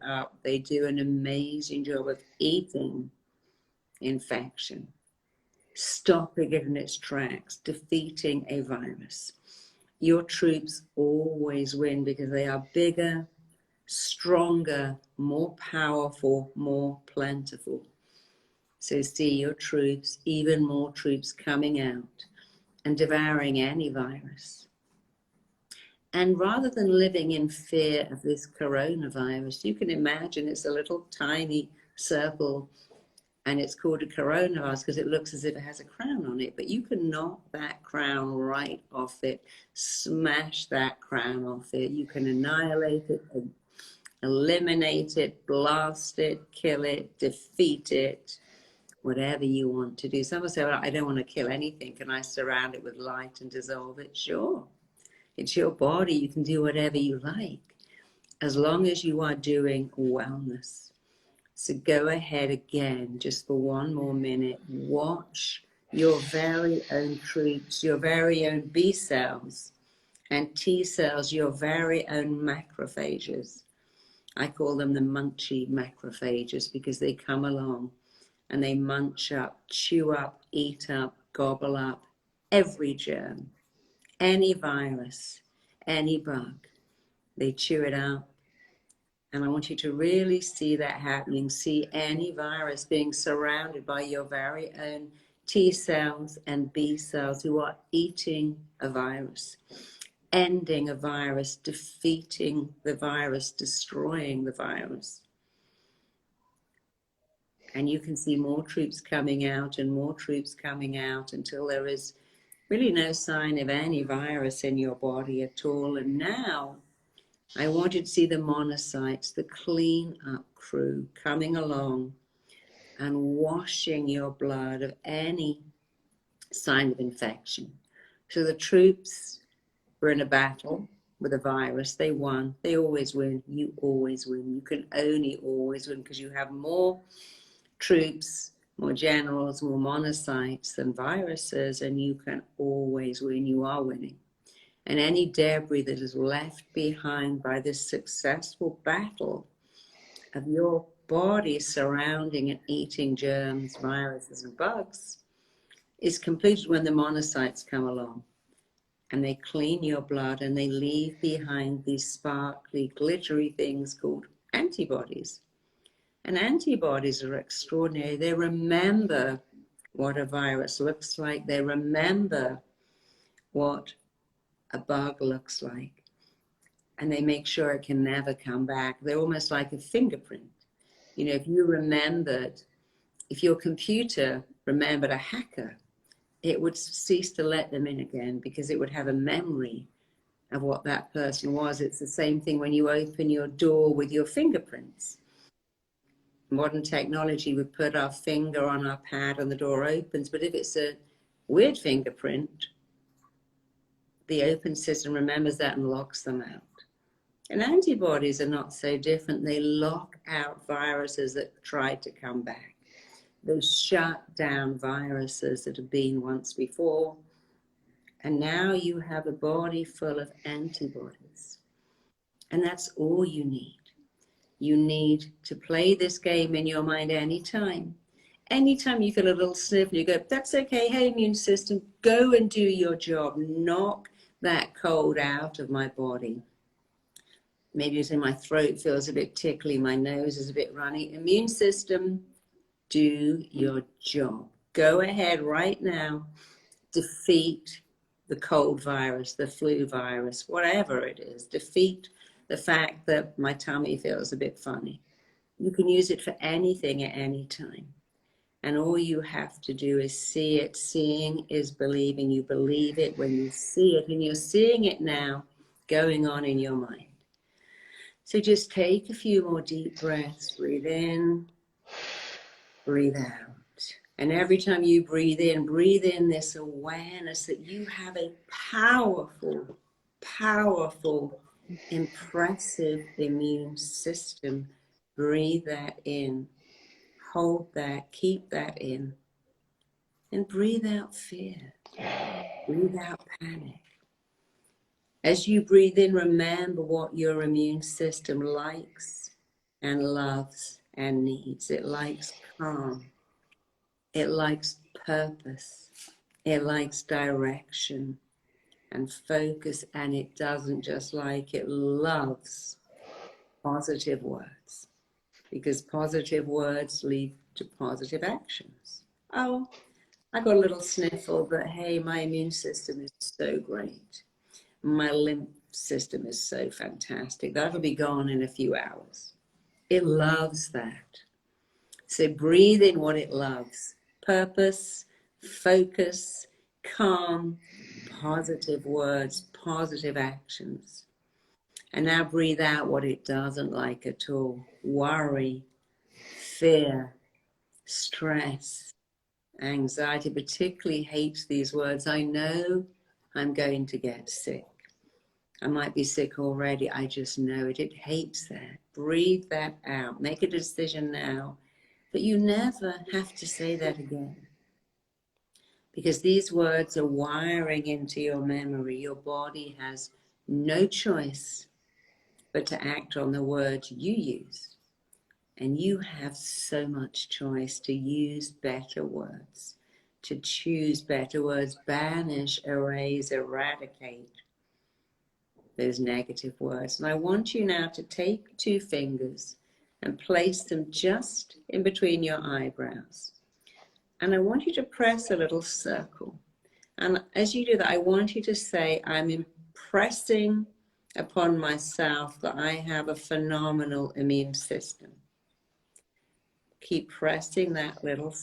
up. They do an amazing job of eating infection, stopping it in its tracks, defeating a virus. Your troops always win because they are bigger, stronger, more powerful, more plentiful. So see your troops, even more troops coming out and devouring any virus. And rather than living in fear of this coronavirus, you can imagine it's a little tiny circle and it's called a coronavirus because it looks as if it has a crown on it. But you can knock that crown right off it, smash that crown off it. You can annihilate it, eliminate it, blast it, kill it, defeat it, whatever you want to do. Someone say, well, I don't want to kill anything. Can I surround it with light and dissolve it? Sure. It's your body. You can do whatever you like, as long as you are doing wellness. So go ahead again, just for one more minute. Watch your very own troops, your very own B cells and T cells, your very own macrophages. I call them the munchy macrophages because they come along and they munch up, chew up, eat up, gobble up every germ, any virus, any bug. They chew it up. And I want you to really see that happening. See any virus being surrounded by your very own T cells and B cells who are eating a virus, ending a virus, defeating the virus, destroying the virus. And you can see more troops coming out and more troops coming out until there is really no sign of any virus in your body at all. And now I want you to see the monocytes, the clean up crew coming along and washing your blood of any sign of infection. So the troops were in a battle with a virus. They won. They always win. You always win. You can only always win because you have more troops, more generals, more monocytes than viruses, and you can always win. You are winning. And any debris that is left behind by this successful battle of your body surrounding and eating germs, viruses, and bugs is completed when the monocytes come along and they clean your blood and they leave behind these sparkly, glittery things called antibodies. And antibodies are extraordinary. They remember what a virus looks like. They remember what a bug looks like. And they make sure it can never come back. They're almost like a fingerprint. You know, if you remembered, if your computer remembered a hacker, it would cease to let them in again because it would have a memory of what that person was. It's the same thing when you open your door with your fingerprints. Modern technology would put our finger on our pad and the door opens, but if it's a weird fingerprint, the open system remembers that and locks them out. And antibodies are not so different. They lock out viruses that try to come back. They shut down viruses that have been once before. And now you have a body full of antibodies. And that's all you need. You need to play this game in your mind anytime. Anytime you feel a little sniffle, you go, that's okay, hey, immune system, go and do your job. Knock that cold out of my body. Maybe you say my throat feels a bit tickly, my nose is a bit runny. Immune system, do your job. Go ahead right now, defeat the cold virus, the flu virus, whatever it is. Defeat the fact that my tummy feels a bit funny. You can use it for anything at any time. And all you have to do is see it. Seeing is believing. You believe it when you see it, and you're seeing it now going on in your mind. So just take a few more deep breaths. Breathe in, breathe out. And every time you breathe in this awareness that you have a powerful, powerful, impressive immune system. Breathe that in. Hold that, keep that in, and breathe out fear. Breathe out panic. As you breathe in, remember what your immune system likes and loves and needs. It likes calm. It likes purpose. It likes direction and focus, and it doesn't just like, it loves positive words, because positive words lead to positive actions. Oh, I got a little sniffle, but hey, my immune system is so great. My lymph system is so fantastic. That'll be gone in a few hours. It loves that. So breathe in what it loves. Purpose, focus, calm, positive words, positive actions. And now breathe out what it doesn't like at all. Worry, fear, stress, anxiety. Particularly hates these words. I know I'm going to get sick. I might be sick already. I just know it. It hates that. Breathe that out. Make a decision now. But you never have to say that again. Because these words are wiring into your memory. Your body has no choice but to act on the words you use. And you have so much choice to use better words, to choose better words, banish, erase, eradicate those negative words. And I want you now to take 2 fingers and place them just in between your eyebrows. And I want you to press a little circle. And as you do that, I want you to say, I'm impressing upon myself that I have a phenomenal immune system. Keep pressing that little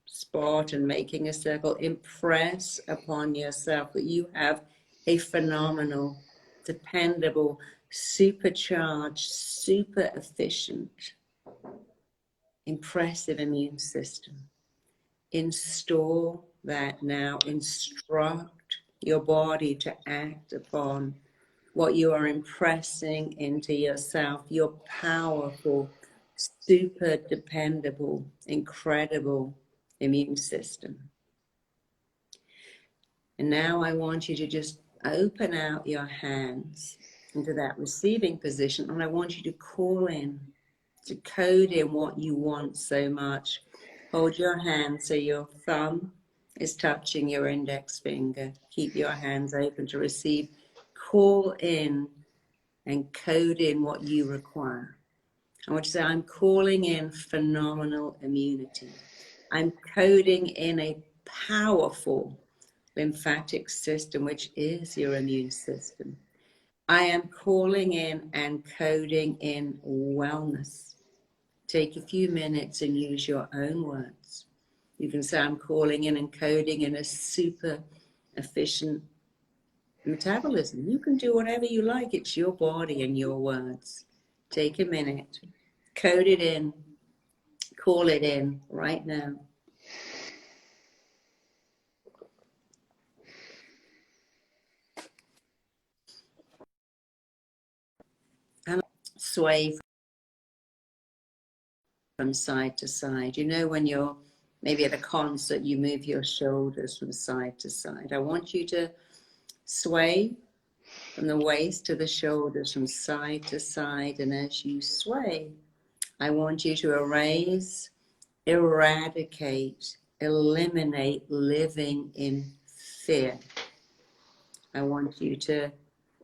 spot and making a circle. Impress upon yourself that you have a phenomenal, dependable, supercharged, super efficient, impressive immune system. Install that now. Instruct your body to act upon what you are impressing into yourself, your powerful, super dependable, incredible immune system. And now I want you to just open out your hands into that receiving position, and I want you to call in, to code in what you want so much. Hold your hand so your thumb is touching your index finger. Keep your hands open to receive. Call in and code in what you require. I want you to say, I'm calling in phenomenal immunity. I'm coding in a powerful lymphatic system, which is your immune system. I am calling in and coding in wellness. Take a few minutes and use your own words. You can say, I'm calling in and coding in a super efficient metabolism. You can do whatever you like. It's your body and your words. Take a minute, code it in, call it in right now. And sway from side to side. You know, when you're maybe at a concert, you move your shoulders from side to side. I want you to sway from the waist to the shoulders, from side to side. And as you sway, I want you to erase, eradicate, eliminate living in fear. I want you to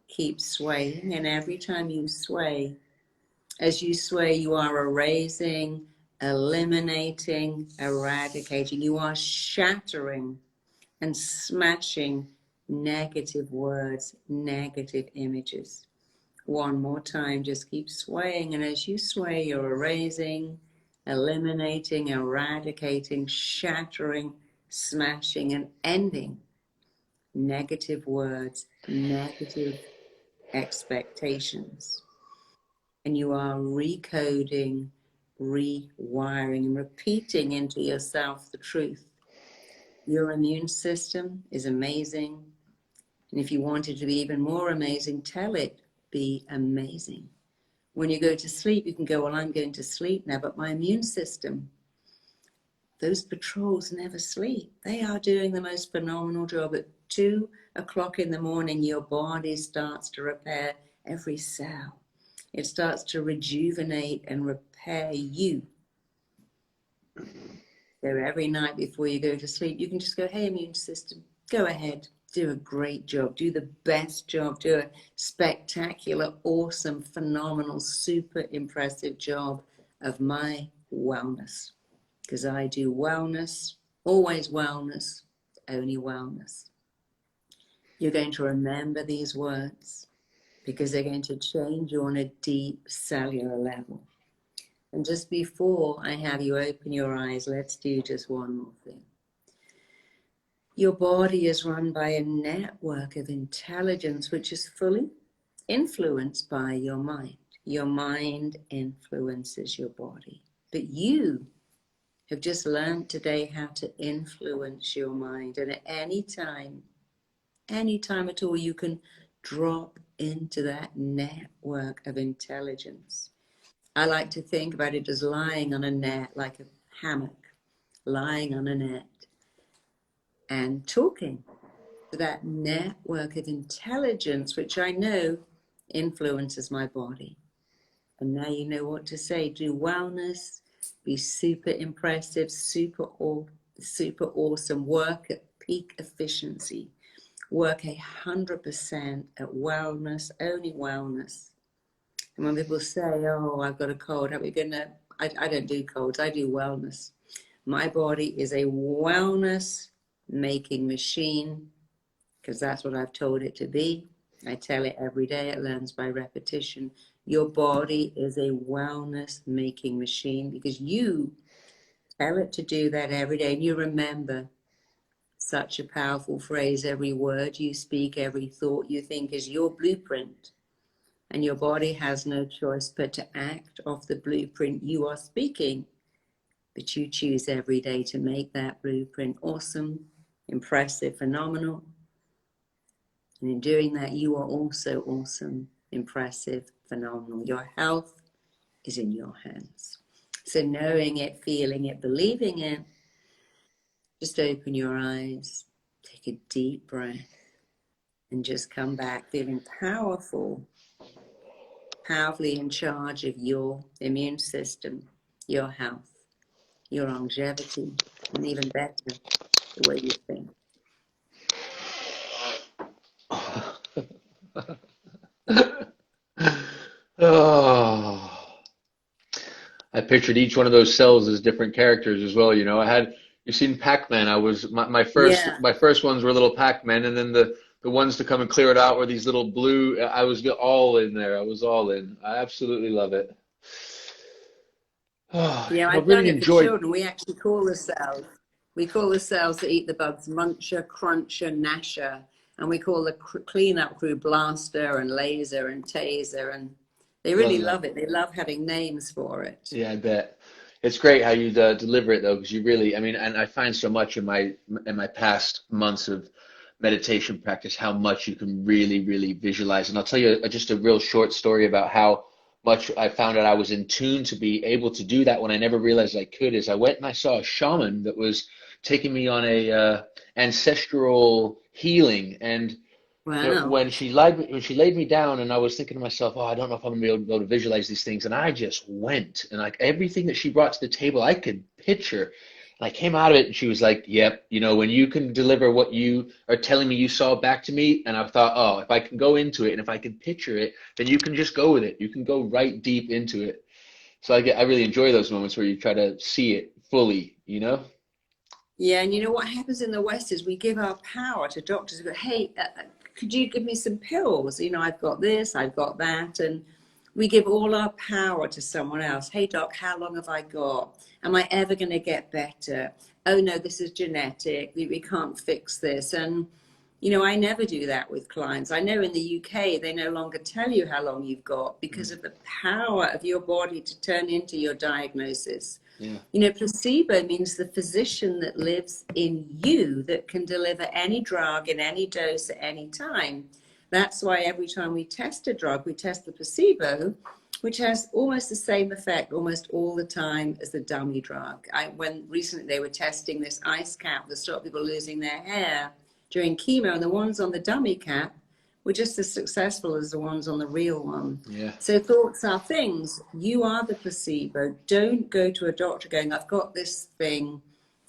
keep swaying, and every time you sway, as you sway, you are erasing, eliminating, eradicating. You are shattering and smashing negative words, negative images. One more time, just keep swaying, and as you sway, you're erasing, eliminating, eradicating, shattering, smashing, and ending negative words, negative expectations. And you are recoding, rewiring, and repeating into yourself the truth. Your immune system is amazing. And if you want it to be even more amazing, tell it, be amazing. When you go to sleep, you can go, well, I'm going to sleep now, but my immune system, those patrols never sleep. They are doing the most phenomenal job. At 2 o'clock in the morning, your body starts to repair every cell. It starts to rejuvenate and repair you. So every night before you go to sleep, you can just go, hey, immune system, go ahead, do a great job, do the best job, do a spectacular, awesome, phenomenal, super impressive job of my wellness. Because I do wellness, always wellness, only wellness. You're going to remember these words because they're going to change you on a deep cellular level. And just before I have you open your eyes, let's do just one more thing. Your body is run by a network of intelligence which is fully influenced by your mind. Your mind influences your body. But you have just learned today how to influence your mind. And at any time at all, you can drop into that network of intelligence. I like to think about it as lying on a net, like a hammock, lying on a net and talking to that network of intelligence, which I know influences my body. And now you know what to say. Do wellness, be super impressive, super awesome, work at peak efficiency, work 100% at wellness, only wellness. And when people say, oh, I've got a cold, how are we going to, I don't do colds, I do wellness. My body is a wellness making machine because that's what I've told it to be. I tell it every day, it learns by repetition. Your body is a wellness making machine because you tell it to do that every day. And you remember such a powerful phrase, every word you speak, every thought you think is your blueprint. And your body has no choice but to act off the blueprint you are speaking. But you choose every day to make that blueprint awesome, impressive, phenomenal. And in doing that, you are also awesome, impressive, phenomenal. Your health is in your hands. So knowing it, feeling it, believing it, just open your eyes, take a deep breath, and just come back feeling powerful, powerfully in charge of your immune system, your health, your longevity, and even better, the way you think. Oh, I pictured each one of those cells as different characters as well. You know, you've seen Pac-Man. I was Yeah. my first ones were little Pac-Man, and then the ones to come and clear it out were these little blue. I was all in there. I was all in. I absolutely love it. Oh, Yeah, I've done really it for enjoyed. children. We call the cells that eat the bugs muncher, cruncher, gnasher, and we call the cleanup crew blaster and laser and taser, and they really Love that. love it. They love having names for it. Yeah, I bet. It's great how you deliver it though, because you really, I mean, and I find so much in my past months of meditation practice how much you can really, really visualize. And I'll tell you just a real short story about how much I found out I was in tune to be able to do that when I never realized I could. Is I went and I saw a shaman that was taking me on a ancestral healing, and Wow. when she laid me down, and I was thinking to myself, oh, I don't know if I'm gonna be able to visualize these things, and I just went, and like everything that she brought to the table, I could picture. And I came out of it, and she was like, "Yep, you know, when you can deliver what you are telling me you saw back to me," and I thought, "Oh, if I can go into it, and if I can picture it, then you can just go with it. You can go right deep into it." So I really enjoy those moments where you try to see it fully, you know? Yeah, and you know what happens in the West is we give our power to doctors. We go, hey, could you give me some pills? You know, I've got this, I've got that. And we give all our power to someone else. Hey, doc, how long have I got? Am I ever going to get better? Oh, no, this is genetic. We can't fix this. And, you know, I never do that with clients. I know in the UK, they no longer tell you how long you've got because Mm, of the power of your body to turn into your diagnosis. yeah. You know, placebo means the physician that lives in you that can deliver any drug in any dose at any time. That's why every time we test a drug, we test the placebo, which has almost the same effect almost all the time as the dummy drug. When recently they were testing this ice cap that stopped people losing their hair during chemo, and the ones on the dummy cap were just as successful as the ones on the real one. Yeah. So thoughts are things. You are the placebo. Don't go to a doctor going, I've got this thing.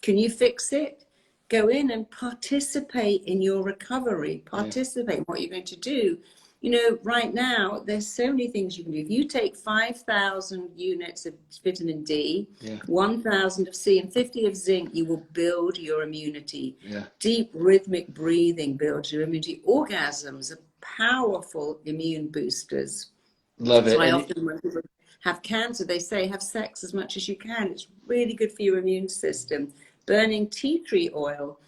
Can you fix it? Go in and participate in your recovery. Participate in what you're going to do. You know, right now, there's so many things you can do. If you take 5,000 units of vitamin D, 1,000 of C, and 50 of zinc, you will build your immunity. Deep rhythmic breathing builds your immunity. Orgasms are powerful immune boosters. Love it. So I often, when people have cancer, they say, have sex as much as you can. It's really good for your immune system. Burning tea tree oil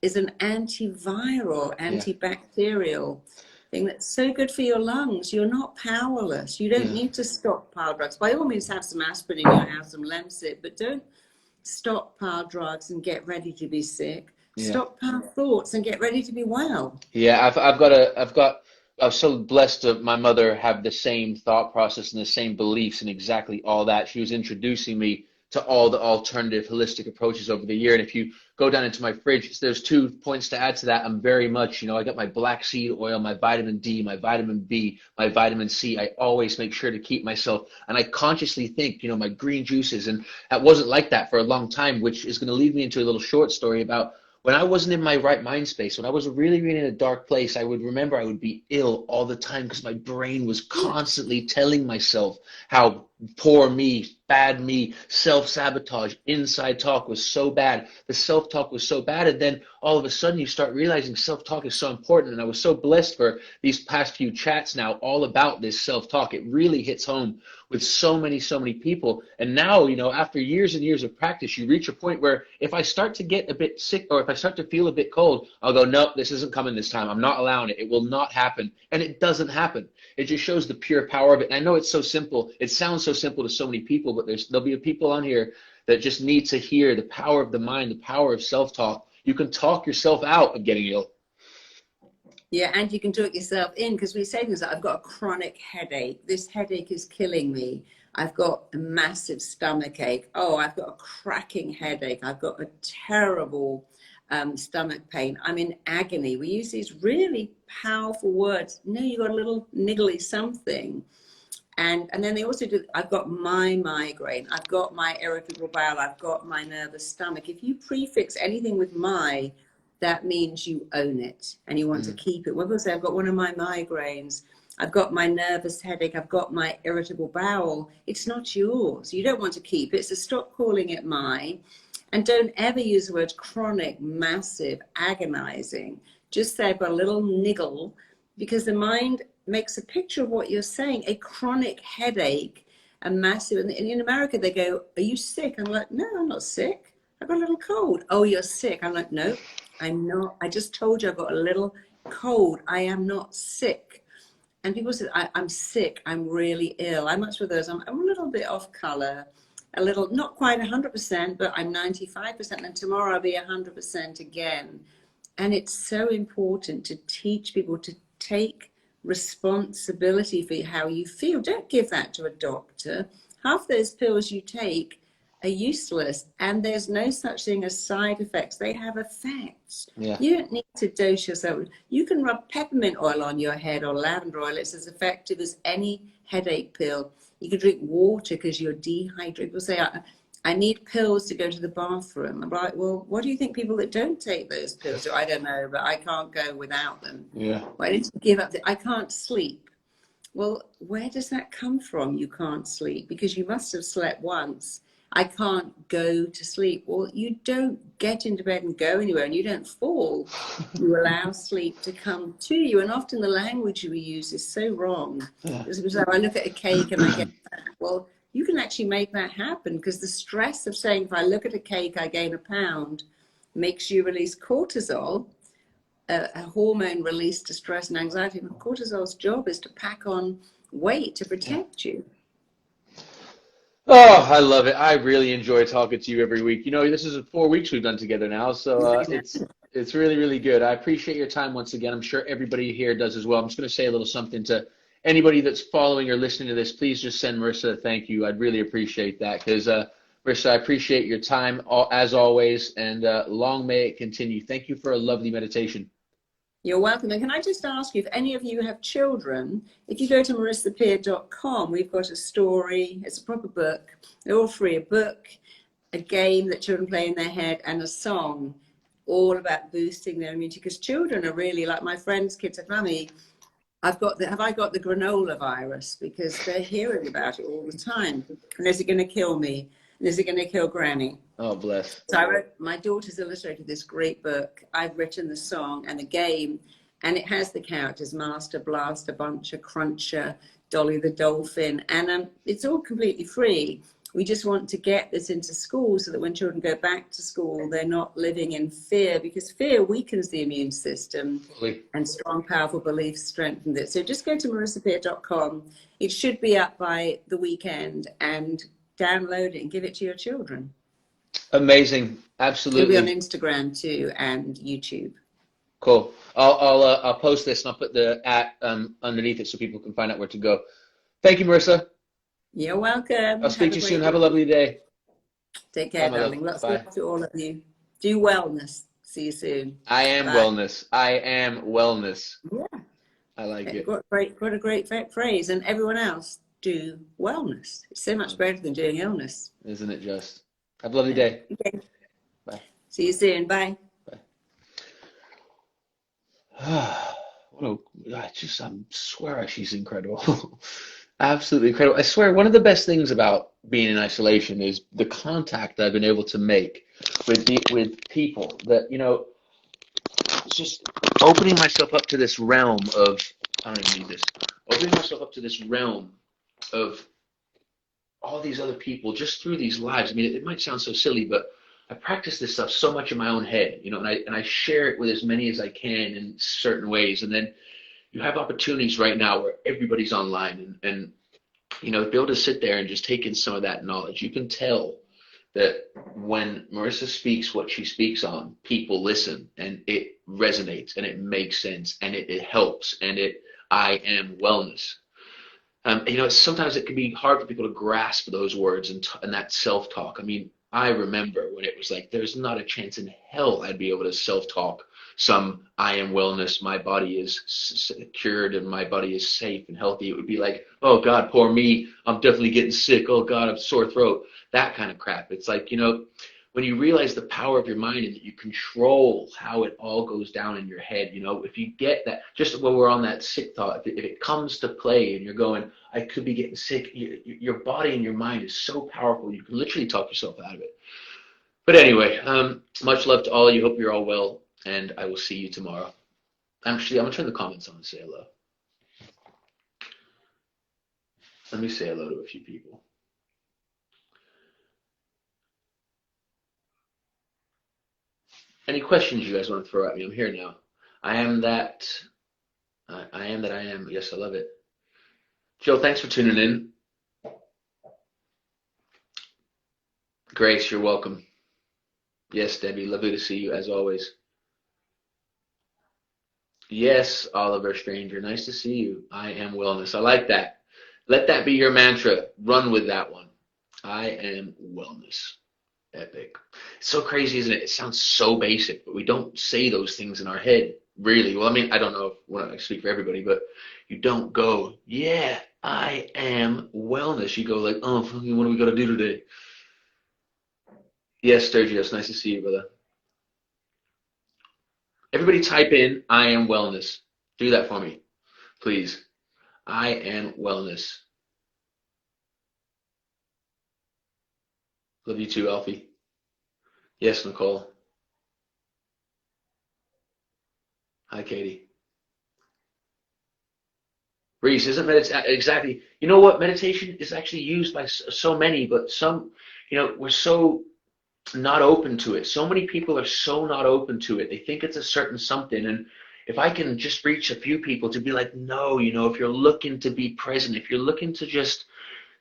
is an antiviral, antibacterial thing that's so good for your lungs. You're not powerless. You don't need to stockpile drugs. By all means, have some aspirin in your house, some Lemsip, but don't stockpile drugs and get ready to be sick. Stockpile thoughts and get ready to be well. Yeah, I was so blessed to my mother have the same thought process and the same beliefs and exactly all that. She was introducing me to all the alternative holistic approaches over the year. And if you go down into my fridge, there's 2 points to add to that. I'm very much, I got my black seed oil, my vitamin D, my vitamin B, my vitamin C. I always make sure to keep myself, and I consciously think, my green juices. And that wasn't like that for a long time, which is going to lead me into a little short story about when I wasn't in my right mind space, when I was really, really in a dark place. I would remember I would be ill all the time because my brain was constantly telling myself how poor me, bad me, self-sabotage, inside talk was so bad. The self-talk was so bad. And then all of a sudden you start realizing self-talk is so important. And I was so blessed for these past few chats now all about this self-talk. It really hits home with so many people. And now, after years and years of practice, you reach a point where if I start to get a bit sick or if I start to feel a bit cold, I'll go, nope, this isn't coming this time. I'm not allowing it. It will not happen. And it doesn't happen. It just shows the pure power of it. And I know it's so simple. It sounds so simple to so many people, but there'll be people on here that just need to hear the power of the mind, the power of self-talk. You can talk yourself out of getting ill. Yeah, and you can talk yourself in, because we say things like, I've got a chronic headache. This headache is killing me. I've got a massive stomach ache. Oh, I've got a cracking headache. I've got a terrible stomach pain. I'm in agony. We use these really powerful words. No, you got a little niggly something. And then they also do, I've got my migraine. I've got my irritable bowel. I've got my nervous stomach. If you prefix anything with my, that means you own it and you want to keep it. When people say, I've got one of my migraines, I've got my nervous headache, I've got my irritable bowel, it's not yours. You don't want to keep it. So stop calling it my, and don't ever use the word chronic, massive, agonizing. Just say, I've got a little niggle, because the mind makes a picture of what you're saying. A chronic headache, a massive, and in America they go, are you sick? I'm like, no, I'm not sick. I've got a little cold. Oh, you're sick. I'm like, no, I'm not. I just told you I've got a little cold. I am not sick. And people say, I'm sick. I'm really ill. I'm much for those. I'm a little bit off color, a little, not quite 100%, but I'm 95%. And tomorrow I'll be 100% again. And it's so important to teach people to take responsibility for how you feel. Don't give that to a doctor. Half those pills you take are useless, and there's no such thing as side effects. They have effects. You don't need to dose yourself. You can rub peppermint oil on your head or lavender oil. It's as effective as any headache pill. You can drink water because you're dehydrated. People say, I need pills to go to the bathroom. I'm like, well, what do you think people that don't take those pills do? I don't know, but I can't go without them. Why don't you give up? I can't sleep. Well, where does that come from? You can't sleep because you must have slept once. I can't go to sleep. Well, you don't get into bed and go anywhere, and you don't fall. You allow sleep to come to you. And often the language we use is so wrong. So I look at a cake and I get fat. Well, you can actually make that happen, because the stress of saying, if I look at a cake, I gain a pound, makes you release cortisol, a hormone released to stress and anxiety. And cortisol's job is to pack on weight to protect you. Oh, I love it. I really enjoy talking to you every week. This is 4 weeks we've done together now, so it's really, really good. I appreciate your time once again. I'm sure everybody here does as well. I'm just going to say a little something to anybody that's following or listening to this. Please just send Marisa a thank you. I'd really appreciate that, because Marisa, I appreciate your time as always, and long may it continue. Thank you for a lovely meditation. You're welcome. And can I just ask you, if any of you have children, if you go to marisapeer.com, we've got a story. It's a proper book. They're all free. A book, a game that children play in their head, and a song, all about boosting their immunity. Because children are really, like my friends' kids said, Mummy, have I got the granola virus? Because they're hearing about it all the time. And is it going to kill me? And is it going to kill Granny? Oh, bless. So my daughter's illustrated this great book. I've written the song and the game, and it has the characters: Master, Blaster, Buncher, Cruncher, Dolly the Dolphin, and it's all completely free. We just want to get this into school so that when children go back to school, they're not living in fear, because fear weakens the immune system, and strong, powerful beliefs strengthen it. So just go to marisapeer.com. It should be up by the weekend, and download it and give it to your children. Amazing. Absolutely. It'll be on Instagram too and YouTube. Cool. I'll post this and I'll put the underneath it so people can find out where to go. Thank you, Marisa. You're welcome. I'll speak to you soon. Have a lovely day. Take care, darling. Lots of love to all of you. Do wellness. See you soon. I am wellness. I am wellness. Yeah. I like it. Got a great phrase. And everyone else, do wellness. It's so much better than doing illness. Isn't it just? Have a lovely day. Okay. Bye. See you soon. Bye. I swear she's incredible. Absolutely incredible. I swear one of the best things about being in isolation is the contact that I've been able to make with people that, it's just opening myself up to this realm of, I don't even need this, opening myself up to this realm of all these other people just through these lives. I mean, it might sound so silly, but I practice this stuff so much in my own head, and I share it with as many as I can in certain ways. And then you have opportunities right now where everybody's online and be able to sit there and just take in some of that knowledge. You can tell that when Marisa speaks what she speaks on, people listen and it resonates and it makes sense and it helps and I am wellness. Sometimes it can be hard for people to grasp those words and that self-talk. I mean, I remember when it was like, there's not a chance in hell I'd be able to self-talk some I am wellness, my body is cured and my body is safe and healthy. It would be like, oh God, poor me, I'm definitely getting sick. Oh God, I'm sore throat. That kind of crap. It's like, when you realize the power of your mind and that you control how it all goes down in your head, if you get that, just when we're on that sick thought, if it comes to play and you're going, I could be getting sick, your body and your mind is so powerful, you can literally talk yourself out of it. But anyway, much love to all of you. Hope you're all well, and I will see you tomorrow. Actually, I'm going to turn the comments on and say hello. Let me say hello to a few people. Any questions you guys want to throw at me? I'm here now. I am that I am. Yes, I love it. Jill, thanks for tuning in. Grace, you're welcome. Yes, Debbie, lovely to see you as always. Yes, Oliver Stranger, nice to see you. I am wellness. I like that. Let that be your mantra. Run with that one. I am wellness. Epic. It's so crazy, isn't it? It sounds so basic, but we don't say those things in our head, really. Well, I mean, I don't know when I speak for everybody, but you don't go, yeah, I am wellness. You go like, oh, what do we got to do today? Yes, Sturgios, nice to see you, brother. Everybody type in, I am wellness. Do that for me, please. I am wellness. Love you too, Alfie. Yes, Nicole. Hi, Katie. Reese, isn't meditation exactly? You know what? Meditation is actually used by so many, but some, we're so not open to it. So many people are so not open to it. They think it's a certain something. And if I can just reach a few people to be like, no, if you're looking to be present, if you're looking to just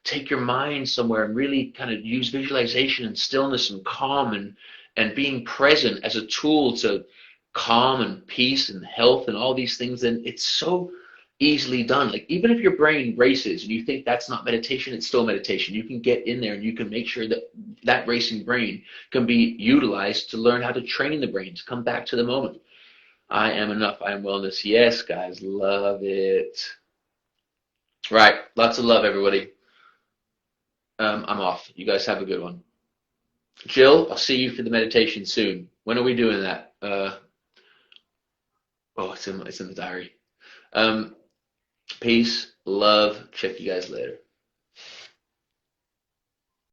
take your mind somewhere and really kind of use visualization and stillness and calm and being present as a tool to calm and peace and health and all these things, then it's so easily done. Like, even if your brain races and you think that's not meditation, it's still meditation. You can get in there and you can make sure that that racing brain can be utilized to learn how to train the brain to come back to the moment. I am enough. I am wellness. Yes, guys, love it. Right, lots of love, everybody. I'm off. You guys have a good one. Jill, I'll see you for the meditation soon. When are we doing that? Oh, it's in the diary. Peace, love. Check you guys later.